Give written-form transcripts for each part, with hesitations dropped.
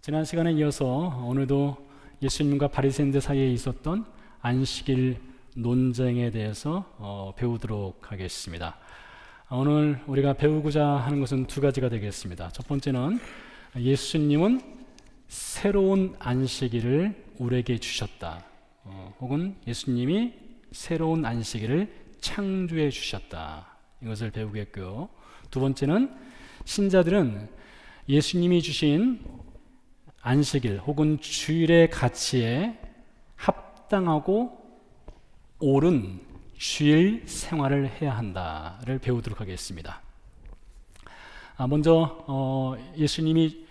지난 시간에 이어서 오늘도 예수님과 바리새인들 사이에 있었던 안식일 논쟁에 대해서 배우도록 하겠습니다. 오늘 우리가 배우고자 하는 것은 두 가지가 되겠습니다. 첫 번째는 예수님은 새로운 안식일을 우리에게 주셨다. 혹은 예수님이 새로운 안식일을 창조해 주셨다. 이것을 배우겠고요. 두 번째는 신자들은 예수님이 주신 안식일 혹은 주일의 가치에 합당하고 옳은 주일 생활을 해야 한다를 배우도록 하겠습니다. 먼저 예수님이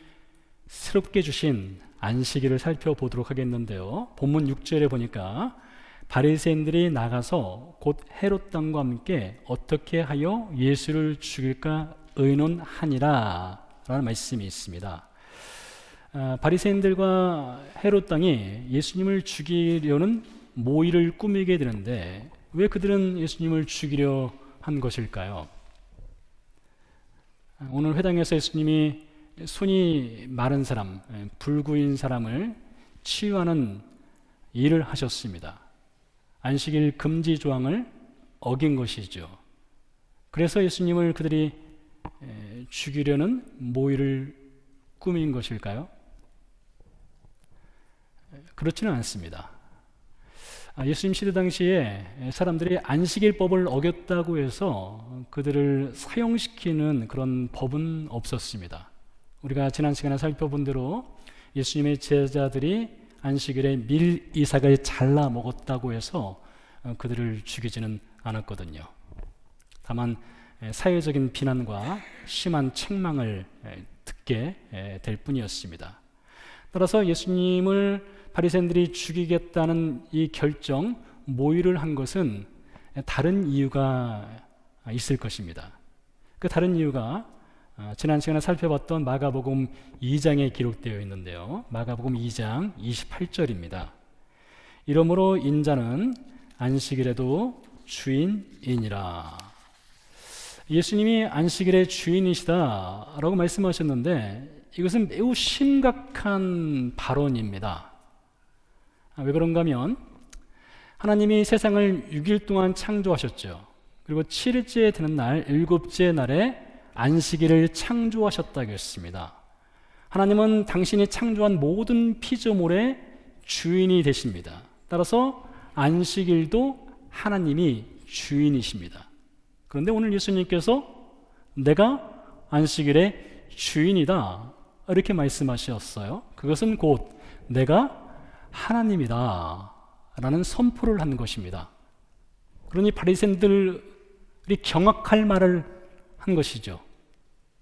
새롭게 주신 안식일을 살펴보도록 하겠는데요. 본문 6절에 보니까 바리새인들이 나가서 곧 헤롯 왕과 함께 어떻게 하여 예수를 죽일까 의논하니라 라는 말씀이 있습니다. 바리새인들과 헤롯 왕이 예수님을 죽이려는 모의를 꾸미게 되는데 왜 그들은 예수님을 죽이려 한 것일까요? 오늘 회당에서 예수님이 손이 마른 사람, 불구인 사람을 치유하는 일을 하셨습니다. 안식일 금지 조항을 어긴 것이죠. 그래서 예수님을 그들이 죽이려는 모의를 꾸민 것일까요? 그렇지는 않습니다. 예수님 시대 당시에 사람들이 안식일법을 어겼다고 해서 그들을 사형시키는 그런 법은 없었습니다. 우리가 지난 시간에 살펴본 대로 예수님의 제자들이 안식일에 밀 이삭을 잘라 먹었다고 해서 그들을 죽이지는 않았거든요. 다만 사회적인 비난과 심한 책망을 듣게 될 뿐이었습니다. 따라서 예수님을 바리새인들이 죽이겠다는 이 결정, 모의를 한 것은 다른 이유가 있을 것입니다. 그 다른 이유가 지난 시간에 살펴봤던 마가복음 2장에 기록되어 있는데요. 마가복음 2장 28절입니다. 이러므로 인자는 안식일에도 주인이니라. 예수님이 안식일의 주인이시다라고 말씀하셨는데 이것은 매우 심각한 발언입니다. 왜 그런가 하면 하나님이 세상을 6일 동안 창조하셨죠. 그리고 7일째 되는 날, 7째 날에 안식일을 창조하셨다고 했습니다. 하나님은 당신이 창조한 모든 피조물의 주인이 되십니다. 따라서 안식일도 하나님이 주인이십니다. 그런데 오늘 예수님께서 내가 안식일의 주인이다 이렇게 말씀하셨어요. 그것은 곧 내가 하나님이다 라는 선포를 한 것입니다. 그러니 바리새인들이 경악할 말을 한 것이죠.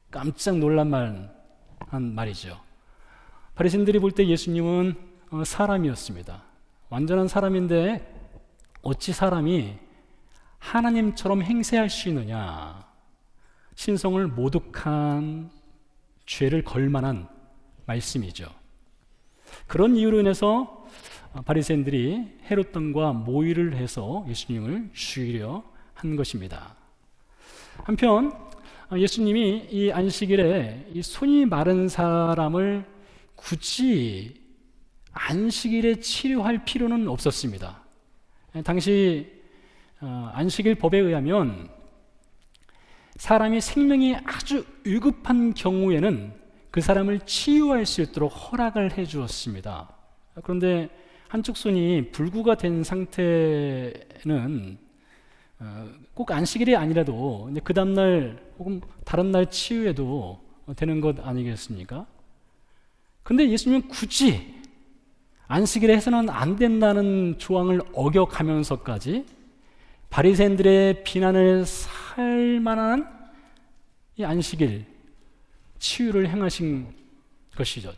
깜짝 놀란 말이죠. 바리새인들이 볼 때 예수님은 사람이었습니다. 완전한 사람인데 어찌 사람이 하나님처럼 행세할 수 있느냐. 신성을 모독한 죄를 걸 만한 말씀이죠. 그런 이유로 인해서 바리새인들이 헤롯 왕과 모의를 해서 예수님을 죽이려 한 것입니다. 한편 예수님이 이 안식일에 이 손이 마른 사람을 굳이 안식일에 치료할 필요는 없었습니다. 당시 안식일 법에 의하면 사람이 생명이 아주 위급한 경우에는 그 사람을 치유할 수 있도록 허락을 해 주었습니다. 그런데 한쪽 손이 불구가 된 상태는 꼭 안식일이 아니라도 그 다음날 혹은 다른 날 치유해도 되는 것 아니겠습니까? 그런데 예수님은 굳이 안식일에 해서는 안 된다는 조항을 어겨가면서까지 바리새인들의 비난을 살 만한 이 안식일 치유를 행하신 것이죠.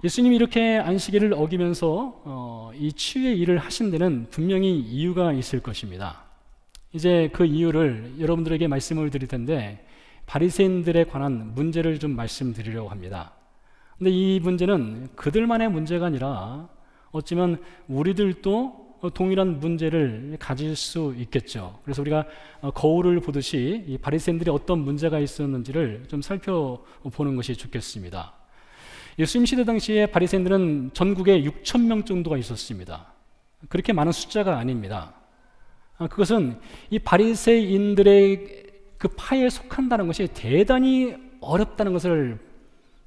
예수님이 이렇게 안식일을 어기면서 이 치유의 일을 하신 데는 분명히 이유가 있을 것입니다. 이제 그 이유를 여러분들에게 말씀을 드릴 텐데 바리새인들에 관한 문제를 좀 말씀드리려고 합니다. 근데 이 문제는 그들만의 문제가 아니라 어쩌면 우리들도 동일한 문제를 가질 수 있겠죠. 그래서 우리가 거울을 보듯이 이 바리새인들이 어떤 문제가 있었는지를 좀 살펴보는 것이 좋겠습니다. 예수님 시대 당시에 바리새인들은 전국에 6천 명 정도가 있었습니다. 그렇게 많은 숫자가 아닙니다. 그것은 이 바리새인들의 그 파에 속한다는 것이 대단히 어렵다는 것을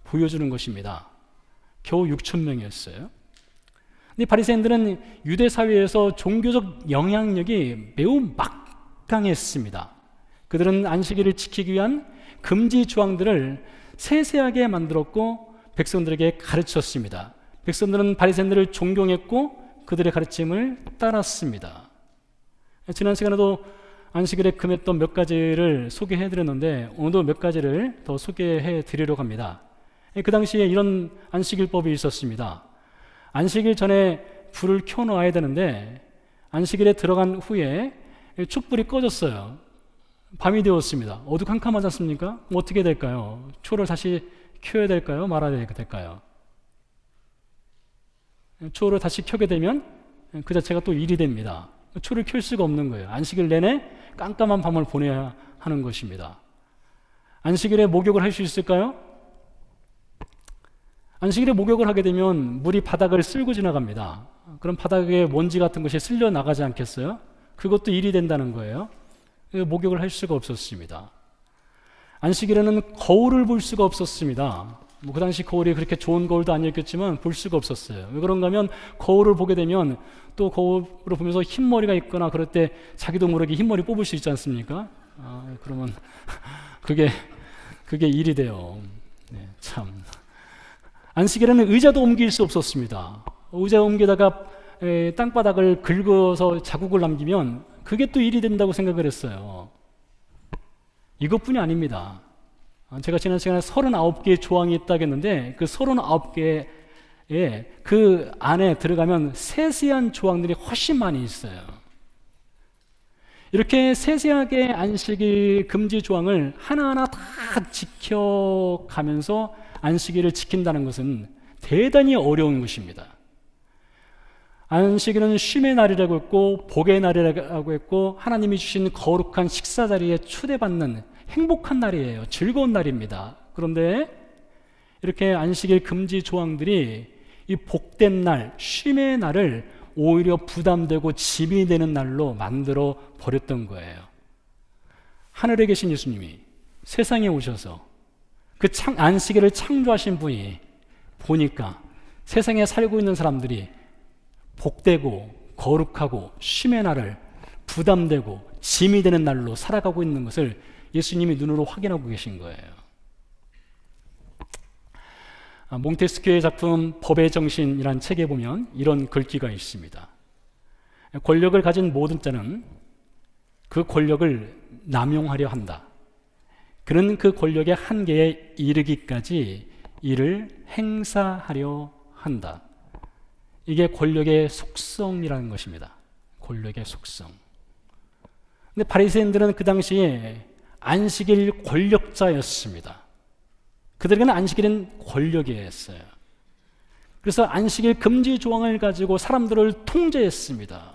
보여주는 것입니다. 겨우 6천 명이었어요. 근데 바리새인들은 유대 사회에서 종교적 영향력이 매우 막강했습니다. 그들은 안식일을 지키기 위한 금지 조항들을 세세하게 만들었고 백성들에게 가르쳤습니다. 백성들은 바리새인들을 존경했고 그들의 가르침을 따랐습니다. 지난 시간에도 안식일에 금했던 몇 가지를 소개해 드렸는데 오늘도 몇 가지를 더 소개해 드리려고 합니다. 그 당시에 이런 안식일법이 있었습니다. 안식일 전에 불을 켜놓아야 되는데 안식일에 들어간 후에 촛불이 꺼졌어요. 밤이 되었습니다. 어두컴컴하지 않습니까? 어떻게 될까요? 초를 다시 켜야 될까요? 말아야 될까요? 초를 다시 켜게 되면 그 자체가 또 일이 됩니다. 초를 켤 수가 없는 거예요. 안식일 내내 깜깜한 밤을 보내야 하는 것입니다. 안식일에 목욕을 할 수 있을까요? 안식일에 목욕을 하게 되면 물이 바닥을 쓸고 지나갑니다. 그럼 바닥에 먼지 같은 것이 쓸려 나가지 않겠어요? 그것도 일이 된다는 거예요. 목욕을 할 수가 없었습니다. 안식일에는 거울을 볼 수가 없었습니다. 그 당시 거울이 그렇게 좋은 거울도 아니었겠지만 볼 수가 없었어요. 왜 그런가 하면 거울을 보게 되면 또 거울을 보면서 흰머리가 있거나 그럴 때 자기도 모르게 흰머리 뽑을 수 있지 않습니까? 그러면 그게 일이 돼요. 네, 참. 안식일에는 의자도 옮길 수 없었습니다. 의자 옮기다가 땅바닥을 긁어서 자국을 남기면 그게 또 일이 된다고 생각을 했어요. 이것뿐이 아닙니다. 제가 지난 시간에 39개의 조항이 있다고 했는데 그 39개의 그 안에 들어가면 세세한 조항들이 훨씬 많이 있어요. 이렇게 세세하게 안식일 금지 조항을 하나하나 다 지켜가면서 안식일을 지킨다는 것은 대단히 어려운 것입니다. 안식일은 쉼의 날이라고 했고 복의 날이라고 했고 하나님이 주신 거룩한 식사 자리에 초대받는 행복한 날이에요. 즐거운 날입니다. 그런데 이렇게 안식일 금지 조항들이 이 복된 날, 쉼의 날을 오히려 부담되고 짐이 되는 날로 만들어 버렸던 거예요. 하늘에 계신 예수님이 세상에 오셔서 그 안식일을 창조하신 분이 보니까 세상에 살고 있는 사람들이 복되고 거룩하고 쉼의 날을 부담되고 짐이 되는 날로 살아가고 있는 것을 예수님이 눈으로 확인하고 계신 거예요. 몽테스키의 작품 법의 정신이라는 책에 보면 이런 글귀가 있습니다. 권력을 가진 모든 자는 그 권력을 남용하려 한다. 그는 그 권력의 한계에 이르기까지 이를 행사하려 한다. 이게 권력의 속성이라는 것입니다. 권력의 속성. 근데 바리새인들은 그 당시에 안식일 권력자였습니다. 그들에게는 안식일은 권력이었어요. 그래서 안식일 금지 조항을 가지고 사람들을 통제했습니다.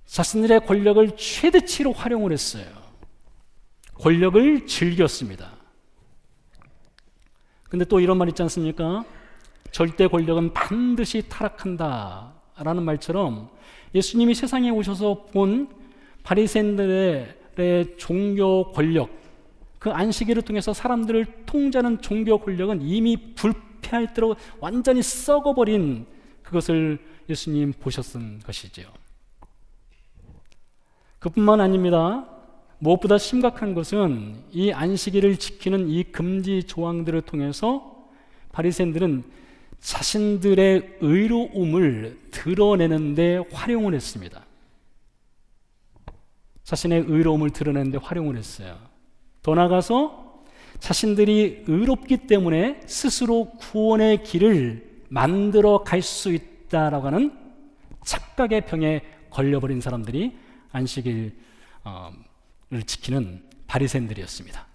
자신들의 권력을 최대치로 활용을 했어요. 권력을 즐겼습니다. 근데 또 이런 말 있지 않습니까? 절대 권력은 반드시 타락한다 라는 말처럼 예수님이 세상에 오셔서 본 바리새인들의 종교 권력, 그 안식일을 통해서 사람들을 통제하는 종교 권력은 이미 불패할 대로 완전히 썩어버린 그것을 예수님 보셨던 것이지요. 그뿐만 아닙니다. 무엇보다 심각한 것은 이 안식일을 지키는 이 금지 조항들을 통해서 바리새인들은 자신들의 의로움을 드러내는 데 활용을 했습니다. 자신의 의로움을 드러내는 데 활용을 했어요. 더 나아가서 자신들이 의롭기 때문에 스스로 구원의 길을 만들어 갈 수 있다라고 하는 착각의 병에 걸려버린 사람들이 안식일을 지키는 바리새인들이었습니다.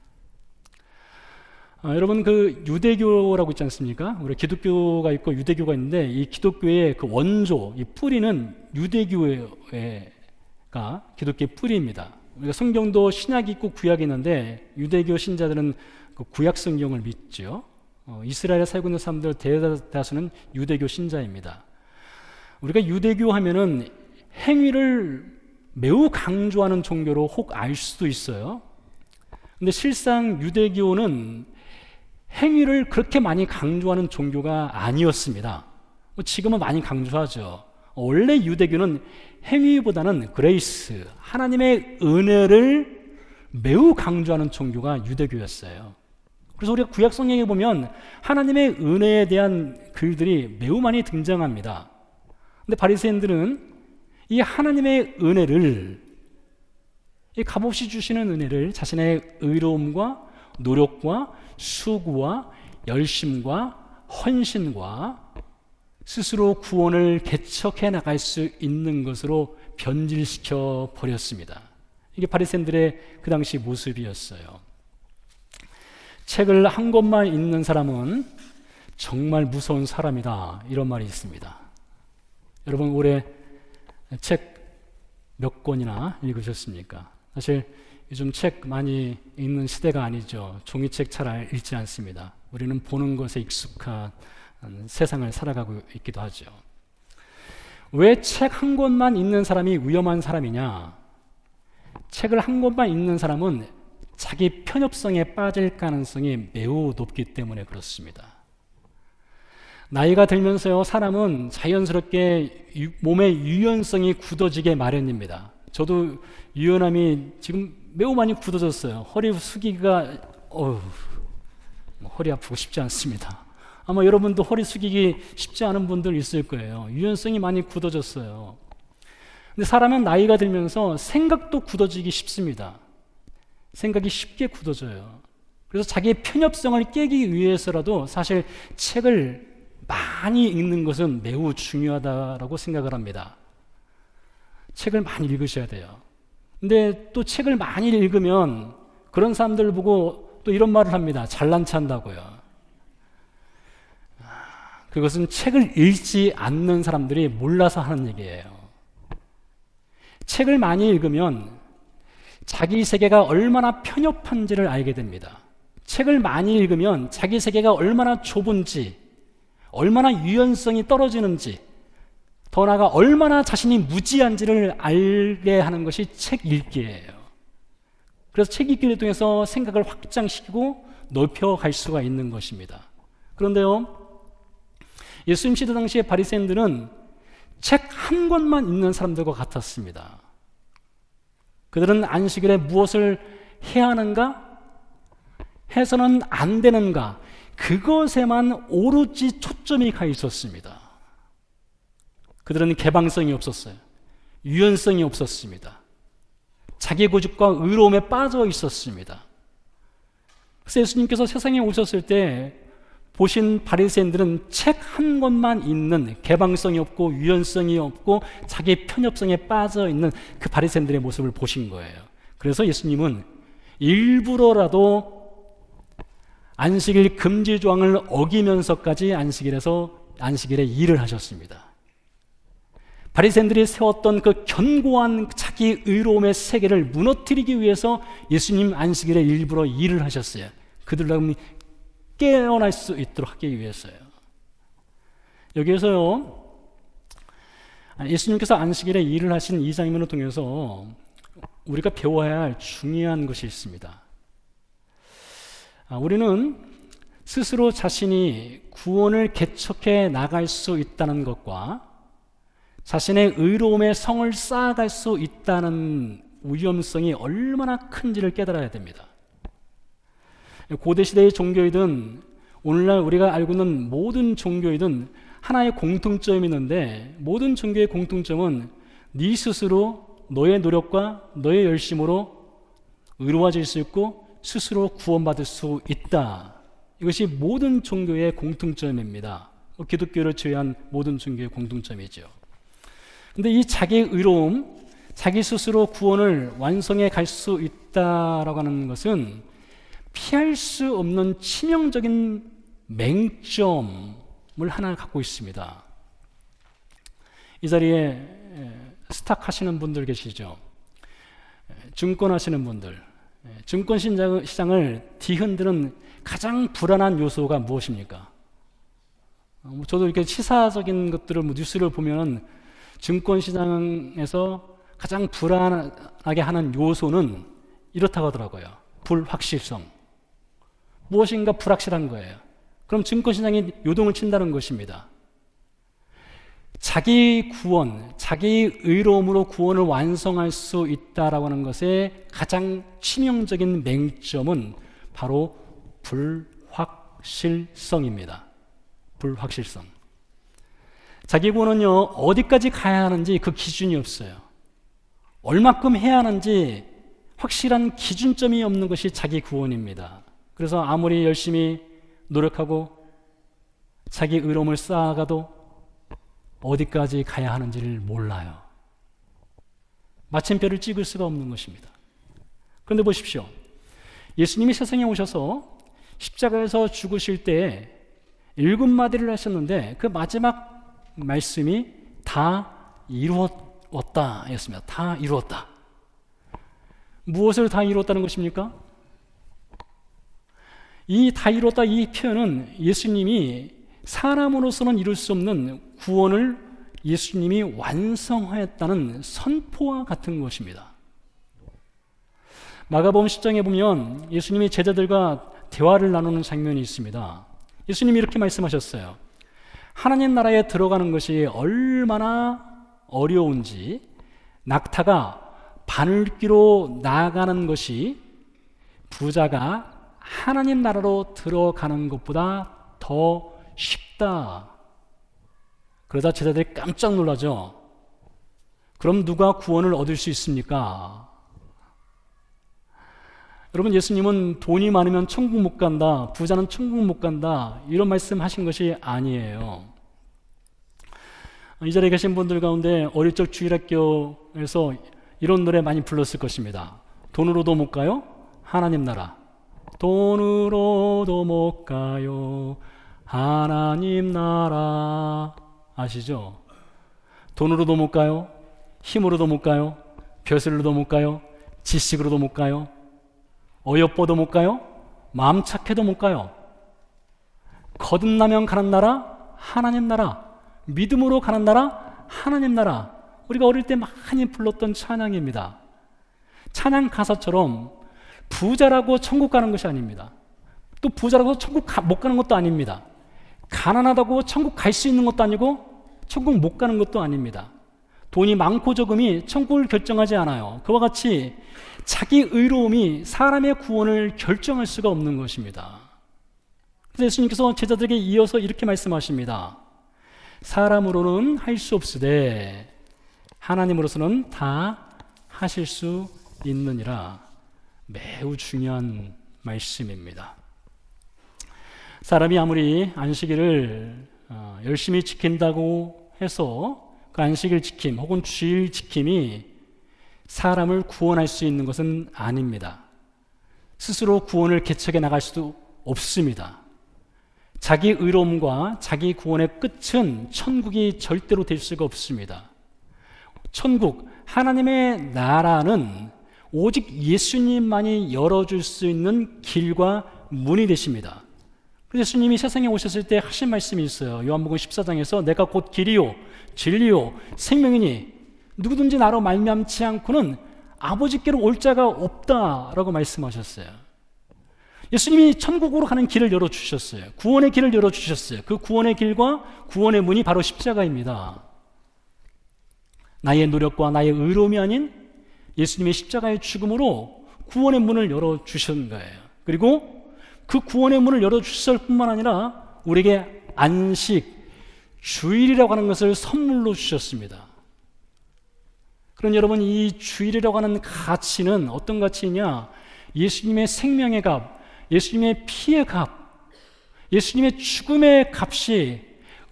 여러분 그 유대교라고 있지 않습니까? 우리 기독교가 있고 유대교가 있는데 이 기독교의 그 원조, 이 뿌리는 유대교가 기독교의 뿌리입니다. 우리가 성경도 신약이 있고 구약이 있는데 유대교 신자들은 그 구약 성경을 믿죠. 이스라엘에 살고 있는 사람들 대다수는 유대교 신자입니다. 우리가 유대교 하면은 행위를 매우 강조하는 종교로 혹 알 수도 있어요. 근데 실상 유대교는 행위를 그렇게 많이 강조하는 종교가 아니었습니다. 지금은 많이 강조하죠. 원래 유대교는 행위보다는 그레이스, 하나님의 은혜를 매우 강조하는 종교가 유대교였어요. 그래서 우리가 구약 성경에 보면 하나님의 은혜에 대한 글들이 매우 많이 등장합니다. 근데 바리새인들은 이 하나님의 은혜를, 이 값없이 주시는 은혜를 자신의 의로움과 노력과 수고와 열심과 헌신과 스스로 구원을 개척해 나갈 수 있는 것으로 변질시켜 버렸습니다. 이게 바리새인들의 그 당시 모습이었어요. 책을 한 권만 읽는 사람은 정말 무서운 사람이다, 이런 말이 있습니다. 여러분 올해 책 몇 권이나 읽으셨습니까? 사실 요즘 책 많이 읽는 시대가 아니죠. 종이책 잘 읽지 않습니다. 우리는 보는 것에 익숙한 세상을 살아가고 있기도 하죠. 왜 책 한 권만 읽는 사람이 위험한 사람이냐? 책을 한 권만 읽는 사람은 자기 편협성에 빠질 가능성이 매우 높기 때문에 그렇습니다. 나이가 들면서요, 사람은 자연스럽게 몸의 유연성이 굳어지게 마련입니다. 저도 유연함이 지금 매우 많이 굳어졌어요. 허리 숙이기가 허리 아프고 쉽지 않습니다. 아마 여러분도 허리 숙이기 쉽지 않은 분들 있을 거예요. 유연성이 많이 굳어졌어요. 근데 사람은 나이가 들면서 생각도 굳어지기 쉽습니다. 생각이 쉽게 굳어져요. 그래서 자기의 편협성을 깨기 위해서라도 사실 책을 많이 읽는 것은 매우 중요하다고 생각을 합니다. 책을 많이 읽으셔야 돼요. 근데 또 책을 많이 읽으면 그런 사람들 보고 또 이런 말을 합니다. 잘난 체한다고요. 그것은 책을 읽지 않는 사람들이 몰라서 하는 얘기예요. 책을 많이 읽으면 자기 세계가 얼마나 편협한지를 알게 됩니다. 책을 많이 읽으면 자기 세계가 얼마나 좁은지, 얼마나 유연성이 떨어지는지, 더 나아가 얼마나 자신이 무지한지를 알게 하는 것이 책 읽기예요. 그래서 책 읽기를 통해서 생각을 확장시키고 넓혀갈 수가 있는 것입니다. 그런데요, 예수님 시대 당시의 바리새인들은 책 한 권만 읽는 사람들과 같았습니다. 그들은 안식일에 무엇을 해야 하는가? 해서는 안 되는가? 그것에만 오로지 초점이 가 있었습니다. 그들은 개방성이 없었어요. 유연성이 없었습니다. 자기 고집과 의로움에 빠져 있었습니다. 그래서 예수님께서 세상에 오셨을 때 보신 바리새인들은 책 한 권만 읽는, 개방성이 없고 유연성이 없고 자기 편협성에 빠져 있는 그 바리새인들의 모습을 보신 거예요. 그래서 예수님은 일부러라도 안식일 금지 조항을 어기면서까지 안식일에 일을 하셨습니다. 바리새인들이 세웠던 그 견고한 자기 의로움의 세계를 무너뜨리기 위해서 예수님 안식일에 일부러 일을 하셨어요. 그들로 깨어날 수 있도록 하기 위해서요. 여기에서요, 예수님께서 안식일에 일을 하신 이 장면을 통해서 우리가 배워야 할 중요한 것이 있습니다. 우리는 스스로 자신이 구원을 개척해 나갈 수 있다는 것과 자신의 의로움의 성을 쌓아갈 수 있다는 위험성이 얼마나 큰지를 깨달아야 됩니다. 고대시대의 종교이든 오늘날 우리가 알고 있는 모든 종교이든 하나의 공통점이 있는데, 모든 종교의 공통점은 네 스스로 너의 노력과 너의 열심으로 의로워질 수 있고 스스로 구원받을 수 있다. 이것이 모든 종교의 공통점입니다. 기독교를 제외한 모든 종교의 공통점이죠. 근데 이 자기의 의로움, 자기 스스로 구원을 완성해 갈 수 있다라고 하는 것은 피할 수 없는 치명적인 맹점을 하나 갖고 있습니다. 이 자리에 스탁 하시는 분들 계시죠? 증권 하시는 분들. 증권 시장을 뒤흔드는 가장 불안한 요소가 무엇입니까? 저도 이렇게 시사적인 것들을 뉴스를 보면 증권 시장에서 가장 불안하게 하는 요소는 이렇다고 하더라고요. 불확실성. 무엇인가 불확실한 거예요. 그럼 증권 시장이 요동을 친다는 것입니다. 자기 구원, 자기 의로움으로 구원을 완성할 수 있다라고 하는 것의 가장 치명적인 맹점은 바로 불확실성입니다. 불확실성. 자기 구원은요, 어디까지 가야 하는지 그 기준이 없어요. 얼마큼 해야 하는지 확실한 기준점이 없는 것이 자기 구원입니다. 그래서 아무리 열심히 노력하고 자기 의로움을 쌓아가도 어디까지 가야 하는지를 몰라요. 마침표를 찍을 수가 없는 것입니다. 그런데 보십시오. 예수님이 세상에 오셔서 십자가에서 죽으실 때 7마디를 하셨는데 그 마지막 말씀이 다 이루었다 였습니다. 다 이루었다. 무엇을 다 이루었다는 것입니까? 이 다 이루었다 이 표현은 예수님이 사람으로서는 이룰 수 없는 구원을 예수님이 완성하였다는 선포와 같은 것입니다. 마가복음 10장에 보면 예수님이 제자들과 대화를 나누는 장면이 있습니다. 예수님이 이렇게 말씀하셨어요. 하나님 나라에 들어가는 것이 얼마나 어려운지 낙타가 바늘귀로 나아가는 것이 부자가 하나님 나라로 들어가는 것보다 더 쉽다. 그러다 제자들이 깜짝 놀라죠. 그럼 누가 구원을 얻을 수 있습니까? 여러분, 예수님은 돈이 많으면 천국 못 간다, 부자는 천국 못 간다, 이런 말씀 하신 것이 아니에요. 이 자리에 계신 분들 가운데 어릴 적 주일학교에서 이런 노래 많이 불렀을 것입니다. 돈으로도 못 가요? 하나님 나라. 돈으로도 못 가요. 하나님 나라. 아시죠? 돈으로도 못 가요. 힘으로도 못 가요. 벼슬로도 못 가요. 지식으로도 못 가요. 어여뻐도 못 가요. 마음 착해도 못 가요. 거듭나면 가는 나라 하나님 나라. 믿음으로 가는 나라 하나님 나라. 우리가 어릴 때 많이 불렀던 찬양입니다. 찬양 가사처럼 부자라고 천국 가는 것이 아닙니다. 또 부자라고 천국 못 가는 것도 아닙니다. 가난하다고 천국 갈 수 있는 것도 아니고 천국 못 가는 것도 아닙니다. 돈이 많고 적음이 천국을 결정하지 않아요. 그와 같이 자기 의로움이 사람의 구원을 결정할 수가 없는 것입니다. 그래서 예수님께서 제자들에게 이어서 이렇게 말씀하십니다. 사람으로는 할 수 없으되 하나님으로서는 다 하실 수 있느니라. 매우 중요한 말씀입니다. 사람이 아무리 안식일을 열심히 지킨다고 해서 그 안식일 지킴 혹은 주일 지킴이 사람을 구원할 수 있는 것은 아닙니다. 스스로 구원을 개척해 나갈 수도 없습니다. 자기 의로움과 자기 구원의 끝은 천국이 절대로 될 수가 없습니다. 천국, 하나님의 나라는 오직 예수님만이 열어줄 수 있는 길과 문이 되십니다. 그래서 예수님이 세상에 오셨을 때 하신 말씀이 있어요. 요한복음 14장에서 내가 곧 길이요 진리요 생명이니 누구든지 나로 말미암지 않고는 아버지께로 올 자가 없다라고 말씀하셨어요. 예수님이 천국으로 가는 길을 열어주셨어요. 구원의 길을 열어주셨어요. 그 구원의 길과 구원의 문이 바로 십자가입니다. 나의 노력과 나의 의로움이 아닌 예수님의 십자가의 죽음으로 구원의 문을 열어주신 거예요. 그리고 그 구원의 문을 열어주셨을 뿐만 아니라 우리에게 안식, 주일이라고 하는 것을 선물로 주셨습니다. 그럼 여러분, 이 주일이라고 하는 가치는 어떤 가치냐? 예수님의 생명의 값, 예수님의 피의 값, 예수님의 죽음의 값이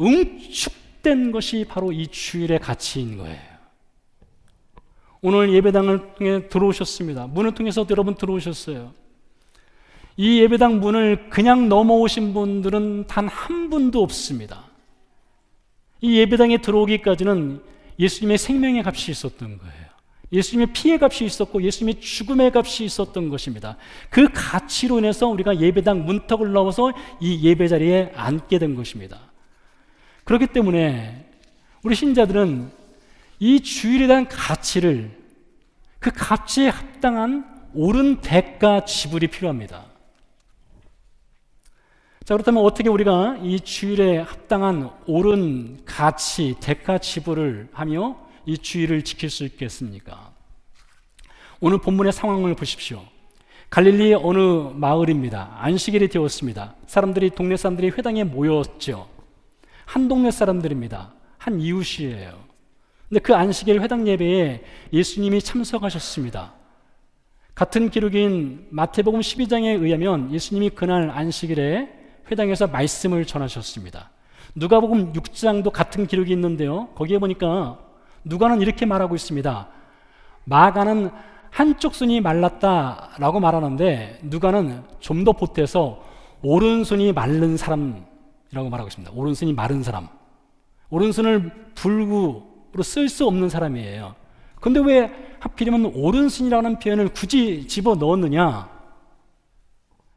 응축된 것이 바로 이 주일의 가치인 거예요. 오늘 예배당을 통해 들어오셨습니다. 문을 통해서 여러분 들어오셨어요. 이 예배당 문을 그냥 넘어오신 분들은 단 한 분도 없습니다. 이 예배당에 들어오기까지는 예수님의 생명의 값이 있었던 거예요. 예수님의 피의 값이 있었고 예수님의 죽음의 값이 있었던 것입니다. 그 가치로 인해서 우리가 예배당 문턱을 넘어서 이 예배 자리에 앉게 된 것입니다. 그렇기 때문에 우리 신자들은 이 주일에 대한 가치를, 그 가치에 합당한 옳은 대가 지불이 필요합니다. 자, 그렇다면 어떻게 우리가 이 주일에 합당한 옳은 가치, 대가 지불을 하며 이 주일을 지킬 수 있겠습니까? 오늘 본문의 상황을 보십시오. 갈릴리의 어느 마을입니다. 안식일이 되었습니다. 동네 사람들이 회당에 모였죠. 한 동네 사람들입니다. 한 이웃이에요. 근데 그 안식일 회당 예배에 예수님이 참석하셨습니다. 같은 기록인 마태복음 12장에 의하면 예수님이 그날 안식일에 회당에서 말씀을 전하셨습니다. 누가복음 6장도 같은 기록이 있는데요. 거기에 보니까 누가는 이렇게 말하고 있습니다. 마가는 한쪽 손이 말랐다라고 말하는데 누가는 좀 더 보태서 오른손이 마른 사람이라고 말하고 있습니다. 오른손이 마른 사람. 오른손을 불구로 쓸 수 없는 사람이에요. 그런데 왜 하필이면 오른손이라는 표현을 굳이 집어넣었느냐?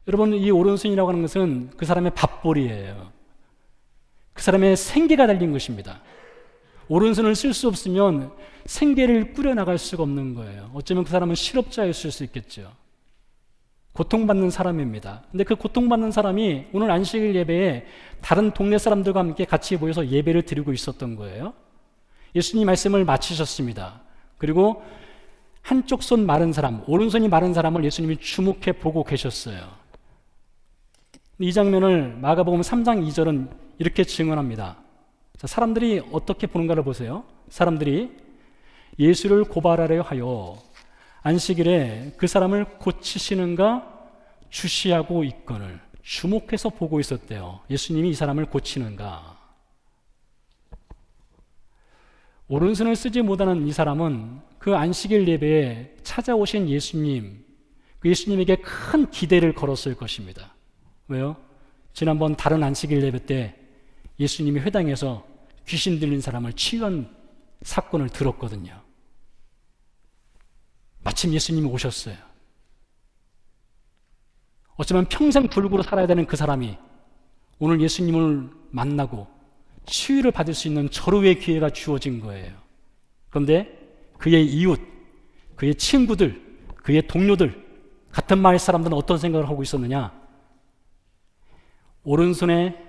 여러분, 이 오른손이라고 하는 것은 그 사람의 밥벌이에요. 그 사람의 생계가 달린 것입니다. 오른손을 쓸 수 없으면 생계를 꾸려나갈 수가 없는 거예요. 어쩌면 그 사람은 실업자였을 수 있겠죠. 고통받는 사람입니다. 근데 그 고통받는 사람이 오늘 안식일 예배에 다른 동네 사람들과 함께 같이 모여서 예배를 드리고 있었던 거예요. 예수님 말씀을 마치셨습니다. 그리고 한쪽 손 마른 사람, 오른손이 마른 사람을 예수님이 주목해 보고 계셨어요. 이 장면을 마가복음 3장 2절은 이렇게 증언합니다. 자, 사람들이 어떻게 보는가를 보세요. 사람들이 예수를 고발하려 하여 안식일에 그 사람을 고치시는가 주시하고 있거늘 주목해서 보고 있었대요. 예수님이 이 사람을 고치는가. 오른손을 쓰지 못하는 이 사람은 그 안식일 예배에 찾아오신 예수님, 그 예수님에게 큰 기대를 걸었을 것입니다. 왜요? 지난번 다른 안식일 예배 때 예수님이 회당에서 귀신 들린 사람을 치유한 사건을 들었거든요. 마침 예수님이 오셨어요. 어쩌면 평생 불구로 살아야 되는 그 사람이 오늘 예수님을 만나고 치유를 받을 수 있는 절호의 기회가 주어진 거예요. 그런데 그의 이웃, 그의 친구들, 그의 동료들, 같은 마을 사람들은 어떤 생각을 하고 있었느냐? 오른손에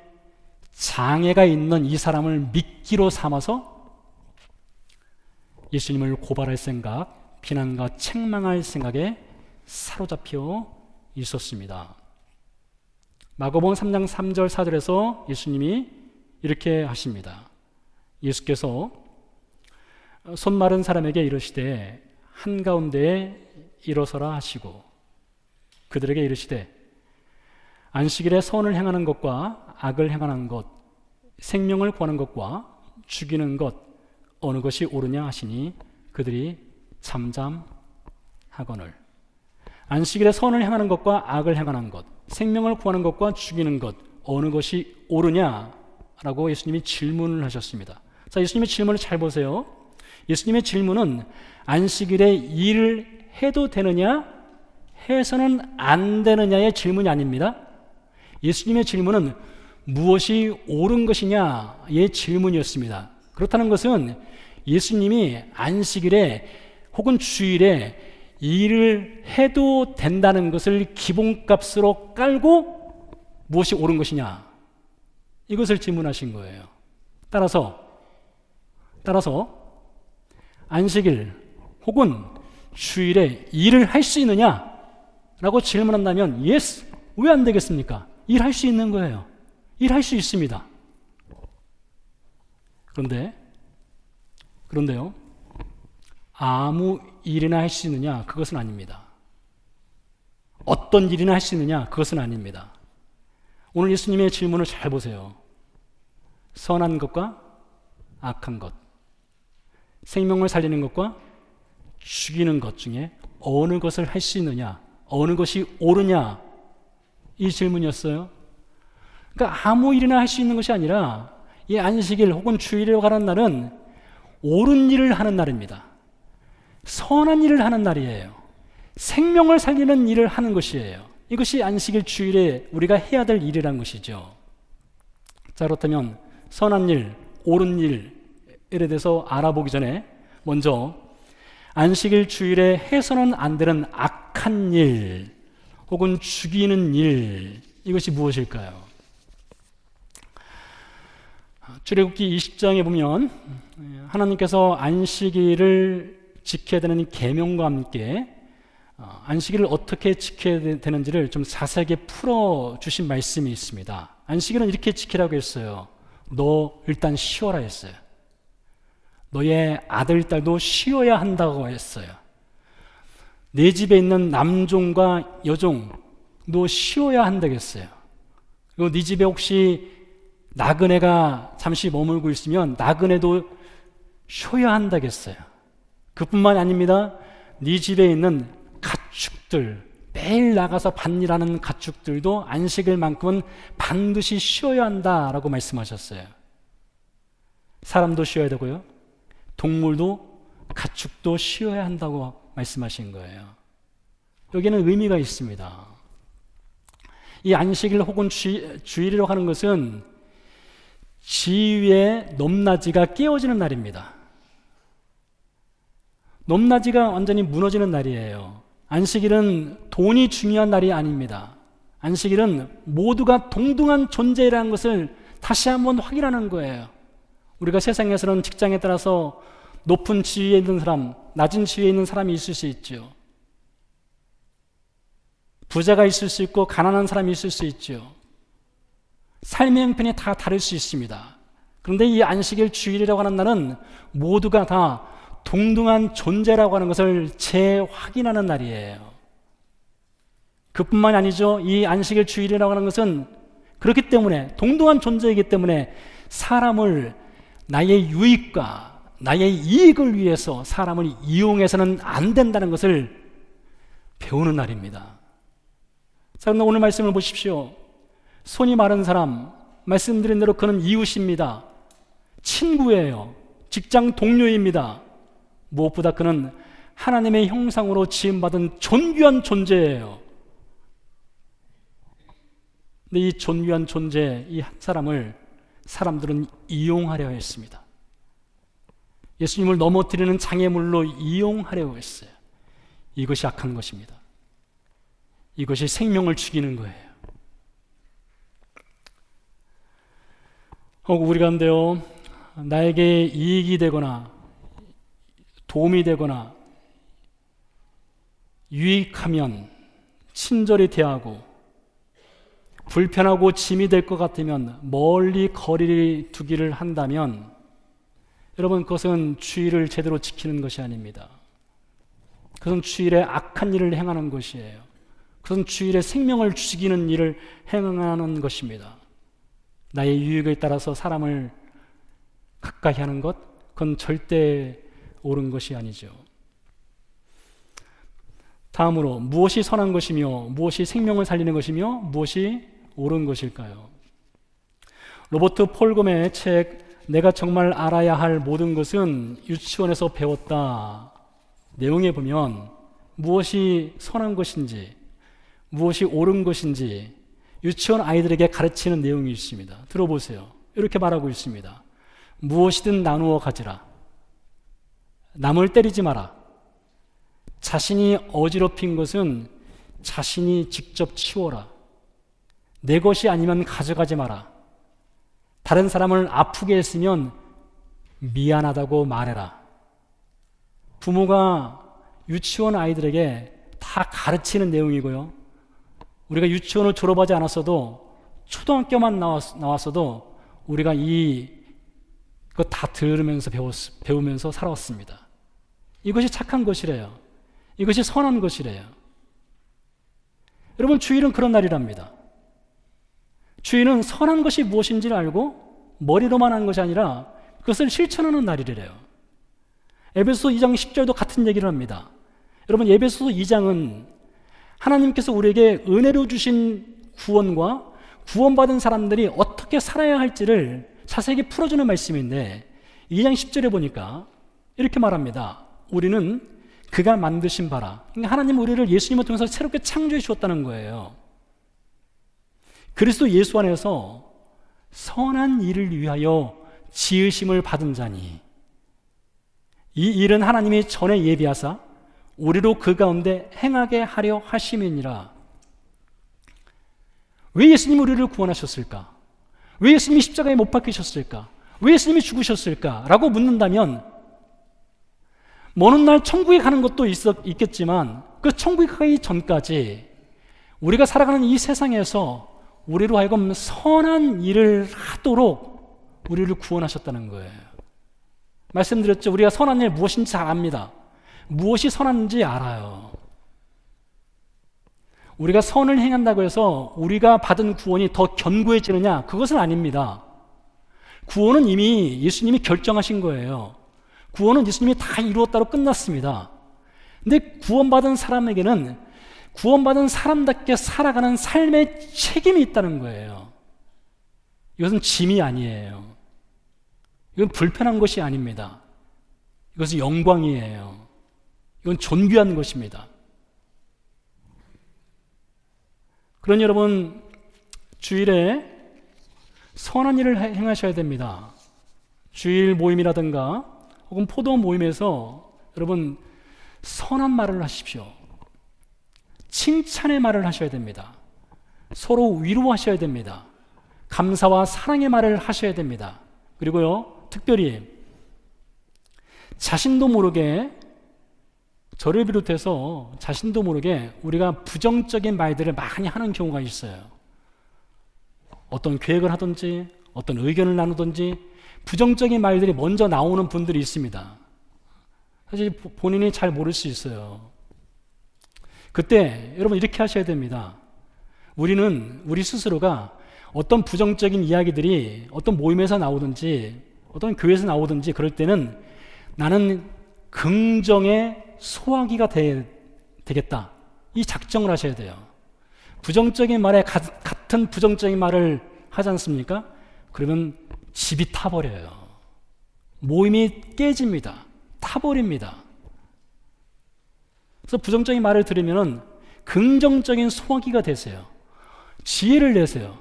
장애가 있는 이 사람을 미끼로 삼아서 예수님을 고발할 생각, 비난과 책망할 생각에 사로잡혀 있었습니다. 마가복음 3장 3절 4절에서 예수님이 이렇게 하십니다. 예수께서 손 마른 사람에게 이르시되 한가운데에 일어서라 하시고 그들에게 이르시되 안식일에 선을 행하는 것과 악을 행하는 것, 생명을 구하는 것과 죽이는 것 어느 것이 옳으냐 하시니 그들이 잠잠하거늘. 안식일에 선을 행하는 것과 악을 행하는 것, 생명을 구하는 것과 죽이는 것 어느 것이 옳으냐라고 예수님이 질문을 하셨습니다. 자, 예수님의 질문을 잘 보세요. 예수님의 질문은 안식일에 일을 해도 되느냐, 해서는 안 되느냐의 질문이 아닙니다. 예수님의 질문은 무엇이 옳은 것이냐의 질문이었습니다. 그렇다는 것은 예수님이 안식일에 혹은 주일에 일을 해도 된다는 것을 기본값으로 깔고 무엇이 옳은 것이냐, 이것을 질문하신 거예요. 따라서 안식일 혹은 주일에 일을 할 수 있느냐라고 질문한다면 yes, 왜 안 되겠습니까? 일할 수 있는 거예요. 일할 수 있습니다. 그런데요, 아무 일이나 할 수 있느냐? 그것은 아닙니다. 어떤 일이나 할 수 있느냐? 그것은 아닙니다. 오늘 예수님의 질문을 잘 보세요. 선한 것과 악한 것, 생명을 살리는 것과 죽이는 것 중에 어느 것을 할 수 있느냐? 어느 것이 옳으냐? 이 질문이었어요. 그러니까 아무 일이나 할 수 있는 것이 아니라 이 안식일 혹은 주일이라고 하는 날은 옳은 일을 하는 날입니다. 선한 일을 하는 날이에요. 생명을 살리는 일을 하는 것이에요. 이것이 안식일 주일에 우리가 해야 될 일이란 것이죠. 자, 그렇다면 선한 일, 옳은 일에 대해서 알아보기 전에 먼저 안식일 주일에 해서는 안 되는 악한 일 혹은 죽이는 일, 이것이 무엇일까요? 출애굽기 20장에 보면 하나님께서 안식일을 지켜야 되는 계명과 함께 안식일을 어떻게 지켜야 되는지를 좀 자세하게 풀어주신 말씀이 있습니다. 안식일은 이렇게 지키라고 했어요. 너 일단 쉬어라 했어요. 너의 아들, 딸도 쉬어야 한다고 했어요. 내 집에 있는 남종과 여종, 너 쉬어야 한다고 했어요. 그리고 네 집에 혹시 나그네가 잠시 머물고 있으면 나그네도 쉬어야 한다고 했어요. 그뿐만이 아닙니다. 네 집에 있는 가축들, 매일 나가서 밭일하는 가축들도 안식일만큼은 반드시 쉬어야 한다라고 말씀하셨어요. 사람도 쉬어야 되고요, 동물도, 가축도 쉬어야 한다고 말씀하신 거예요. 여기는 의미가 있습니다. 이 안식일 혹은 주일이라고 하는 것은 지위의 높낮이가 깨어지는 날입니다. 높낮이가 완전히 무너지는 날이에요. 안식일은 돈이 중요한 날이 아닙니다. 안식일은 모두가 동등한 존재라는 것을 다시 한번 확인하는 거예요. 우리가 세상에서는 직장에 따라서 높은 지위에 있는 사람, 낮은 지위에 있는 사람이 있을 수 있죠. 부자가 있을 수 있고 가난한 사람이 있을 수 있죠. 삶의 형편이 다 다를 수 있습니다. 그런데 이 안식일 주일이라고 하는 날은 모두가 다 동등한 존재라고 하는 것을 재확인하는 날이에요. 그뿐만이 아니죠. 이 안식일 주일이라고 하는 것은 그렇기 때문에, 동등한 존재이기 때문에 사람을 나의 유익과 나의 이익을 위해서 사람을 이용해서는 안 된다는 것을 배우는 날입니다. 자, 그럼 오늘 말씀을 보십시오. 손이 마른 사람, 말씀드린 대로 그는 이웃입니다. 친구예요. 직장 동료입니다. 무엇보다 그는 하나님의 형상으로 지음받은 존귀한 존재예요. 근데 이 존귀한 존재, 이 한 사람을 사람들은 이용하려 했습니다. 예수님을 넘어뜨리는 장애물로 이용하려고 했어요. 이것이 악한 것입니다. 이것이 생명을 죽이는 거예요. 우리 가운데요, 나에게 이익이 되거나 도움이 되거나 유익하면 친절히 대하고, 불편하고 짐이 될 것 같으면 멀리 거리를 두기를 한다면, 여러분, 그것은 주일을 제대로 지키는 것이 아닙니다. 그것은 주일에 악한 일을 행하는 것이에요. 그것은 주일에 생명을 죽이는 일을 행하는 것입니다. 나의 유익에 따라서 사람을 가까이 하는 것, 그건 절대 옳은 것이 아니죠. 다음으로, 무엇이 선한 것이며 무엇이 생명을 살리는 것이며 무엇이 옳은 것일까요? 로버트 폴검의 책 내가 정말 알아야 할 모든 것은 유치원에서 배웠다 내용에 보면 무엇이 선한 것인지 무엇이 옳은 것인지 유치원 아이들에게 가르치는 내용이 있습니다. 들어보세요. 이렇게 말하고 있습니다. 무엇이든 나누어 가지라. 남을 때리지 마라. 자신이 어지럽힌 것은 자신이 직접 치워라. 내 것이 아니면 가져가지 마라. 다른 사람을 아프게 했으면 미안하다고 말해라. 부모가 유치원 아이들에게 다 가르치는 내용이고요. 우리가 유치원을 졸업하지 않았어도 초등학교만 나왔어도 우리가 이거 다 들으면서 배우면서 살아왔습니다. 이것이 착한 것이래요. 이것이 선한 것이래요. 여러분, 주일은 그런 날이랍니다. 주일은 선한 것이 무엇인지를 알고 머리로만 하는 것이 아니라 그것을 실천하는 날이래요. 에베소서 2장 10절도 같은 얘기를 합니다. 여러분, 에베소서 2장은 하나님께서 우리에게 은혜로 주신 구원과 구원받은 사람들이 어떻게 살아야 할지를 자세하게 풀어주는 말씀인데 2장 10절에 보니까 이렇게 말합니다. 우리는 그가 만드신 바라. 그러니까 하나님 우리를 예수님을 통해서 새롭게 창조해 주었다는 거예요. 그리스도 예수 안에서 선한 일을 위하여 지으심을 받은 자니 이 일은 하나님이 전에 예비하사 우리로 그 가운데 행하게 하려 하심이니라. 왜 예수님이 우리를 구원하셨을까? 왜 예수님이 십자가에 못 박히셨을까? 왜 예수님이 죽으셨을까? 라고 묻는다면 먼 훗날 천국에 가는 것도 있겠지만 그 천국에 가기 전까지 우리가 살아가는 이 세상에서 우리로 하여금 선한 일을 하도록 우리를 구원하셨다는 거예요. 말씀드렸죠. 우리가 선한 일 무엇인지 잘 압니다. 무엇이 선한지 알아요. 우리가 선을 행한다고 해서 우리가 받은 구원이 더 견고해지느냐? 그것은 아닙니다. 구원은 이미 예수님이 결정하신 거예요. 구원은 예수님이 다 이루었다로 끝났습니다. 근데 구원받은 사람에게는 구원받은 사람답게 살아가는 삶의 책임이 있다는 거예요. 이것은 짐이 아니에요. 이건 불편한 것이 아닙니다. 이것은 영광이에요. 이건 존귀한 것입니다. 그러니 여러분, 주일에 선한 일을 행하셔야 됩니다. 주일 모임이라든가 혹은 포도 모임에서 여러분 선한 말을 하십시오. 칭찬의 말을 하셔야 됩니다. 서로 위로하셔야 됩니다. 감사와 사랑의 말을 하셔야 됩니다. 그리고요, 특별히 자신도 모르게 저를 비롯해서 자신도 모르게 우리가 부정적인 말들을 많이 하는 경우가 있어요. 어떤 계획을 하든지 어떤 의견을 나누든지 부정적인 말들이 먼저 나오는 분들이 있습니다. 사실 본인이 잘 모를 수 있어요. 그때 여러분 이렇게 하셔야 됩니다. 우리 스스로가 어떤 부정적인 이야기들이 어떤 모임에서 나오든지 어떤 교회에서 나오든지 그럴 때는 나는 긍정의 소화기가 되겠다. 이 작정을 하셔야 돼요. 부정적인 말에 같은 부정적인 말을 하지 않습니까? 그러면 집이 타버려요. 모임이 깨집니다. 타버립니다. 그래서 부정적인 말을 들으면 긍정적인 소화기가 되세요. 지혜를 내세요.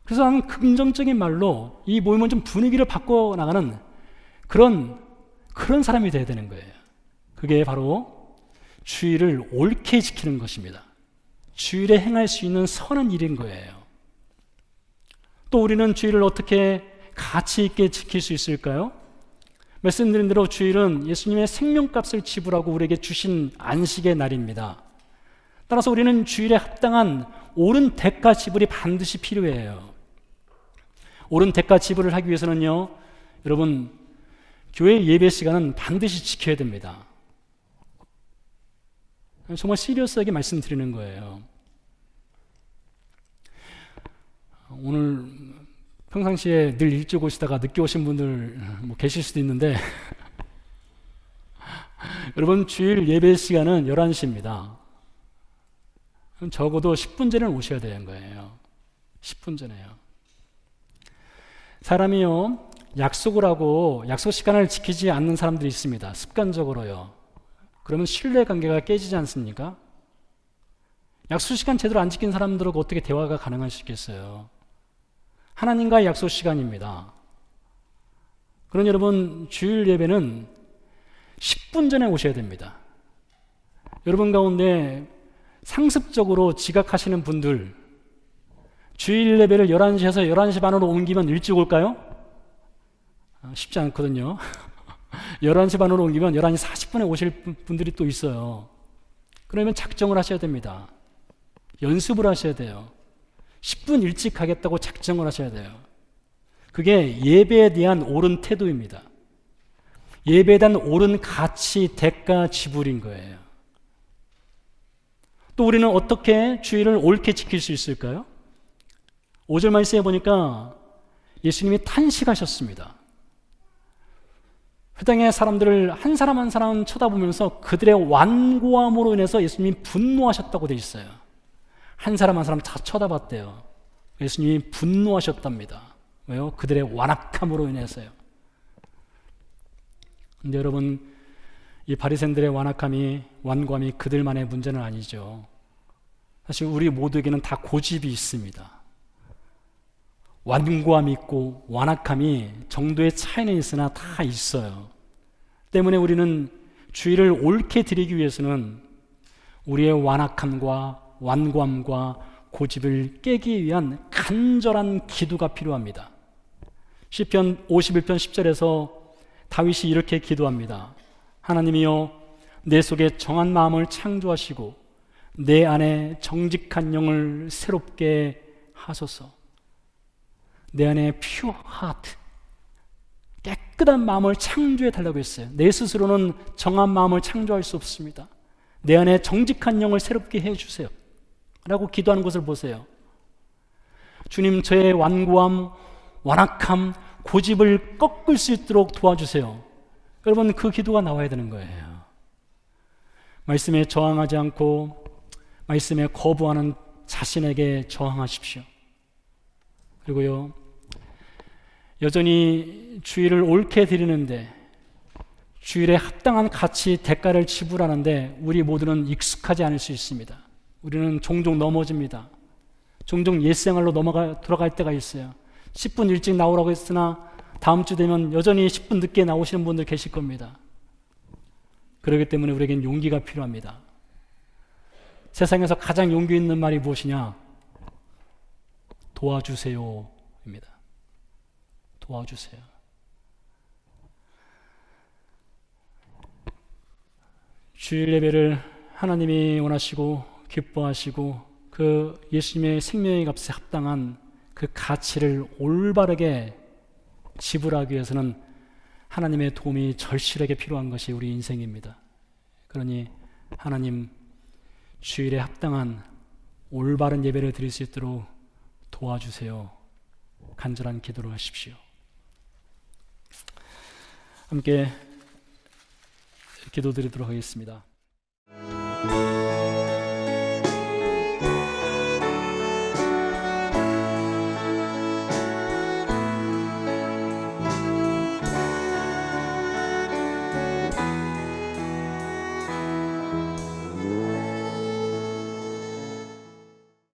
그래서 나는 긍정적인 말로 이 모임을 좀 분위기를 바꿔나가는 그런 사람이 돼야 되는 거예요. 그게 바로 주일을 옳게 지키는 것입니다. 주일에 행할 수 있는 선한 일인 거예요. 또 우리는 주일을 어떻게 가치 있게 지킬 수 있을까요? 말씀드린 대로 주일은 예수님의 생명값을 지불하고 우리에게 주신 안식의 날입니다. 따라서 우리는 주일에 합당한 옳은 대가 지불이 반드시 필요해요. 옳은 대가 지불을 하기 위해서는요, 여러분, 교회 예배 시간은 반드시 지켜야 됩니다. 정말 시리어스하게 말씀드리는 거예요. 오늘 평상시에 늘 일찍 오시다가 늦게 오신 분들 계실 수도 있는데 여러분, 주일 예배 시간은 11시입니다. 적어도 10분 전에는 오셔야 되는 거예요. 10분 전에요. 사람이요, 약속을 하고 약속 시간을 지키지 않는 사람들이 있습니다. 습관적으로요. 그러면 신뢰관계가 깨지지 않습니까? 약속 시간 제대로 안 지킨 사람들하고 어떻게 대화가 가능할 수 있겠어요? 하나님과의 약속 시간입니다. 그러니 여러분, 주일 예배는 10분 전에 오셔야 됩니다. 여러분 가운데 상습적으로 지각하시는 분들, 주일 예배를 11시에서 11시 반으로 옮기면 일찍 올까요? 쉽지 않거든요. 11시 반으로 옮기면 11시 40분에 오실 분들이 또 있어요. 그러면 작정을 하셔야 됩니다. 연습을 하셔야 돼요. 10분 일찍 가겠다고 작정을 하셔야 돼요. 그게 예배에 대한 옳은 태도입니다. 예배에 대한 옳은 가치, 대가, 지불인 거예요. 또 우리는 어떻게 주일을 옳게 지킬 수 있을까요? 5절 말씀에 보니까 예수님이 탄식하셨습니다. 회당의 사람들을 한 사람 한 사람 쳐다보면서 그들의 완고함으로 인해서 예수님이 분노하셨다고 되어 있어요. 한 사람 한 사람 다 쳐다봤대요. 예수님이 분노하셨답니다. 왜요? 그들의 완악함으로 인해서요. 근데 여러분, 이 바리새인들의 완고함이 그들만의 문제는 아니죠. 사실 우리 모두에게는 다 고집이 있습니다. 완고함이 있고 완악함이 정도의 차이는 있으나 다 있어요. 때문에 우리는 주의를 옳게 드리기 위해서는 우리의 완악함과 완고함과 고집을 깨기 위한 간절한 기도가 필요합니다. 시편 51편 10절에서 다윗이 이렇게 기도합니다. 하나님이여, 내 속에 정한 마음을 창조하시고 내 안에 정직한 영을 새롭게 하소서. 내 안에 pure heart, 깨끗한 마음을 창조해 달라고 했어요. 내 스스로는 정한 마음을 창조할 수 없습니다. 내 안에 정직한 영을 새롭게 해주세요 라고 기도하는 것을 보세요. 주님, 저의 완고함, 완악함, 고집을 꺾을 수 있도록 도와주세요. 여러분, 그 기도가 나와야 되는 거예요. 말씀에 저항하지 않고 말씀에 거부하는 자신에게 저항하십시오. 그리고요, 여전히 주일을 옳게 드리는데, 주일에 합당한 가치, 대가를 지불하는데 우리 모두는 익숙하지 않을 수 있습니다. 우리는 종종 넘어집니다. 종종 옛생활로 돌아갈 때가 있어요. 10분 일찍 나오라고 했으나 다음 주 되면 여전히 10분 늦게 나오시는 분들 계실 겁니다. 그렇기 때문에 우리에겐 용기가 필요합니다. 세상에서 가장 용기 있는 말이 무엇이냐? 도와주세요 입니다. 도와주세요. 주일 예배를 하나님이 원하시고 기뻐하시고 그 예수님의 생명의 값에 합당한 그 가치를 올바르게 지불하기 위해서는 하나님의 도움이 절실하게 필요한 것이 우리 인생입니다. 그러니 하나님, 주일에 합당한 올바른 예배를 드릴 수 있도록 도와주세요. 간절한 기도를 하십시오. 함께 기도드리도록 하겠습니다.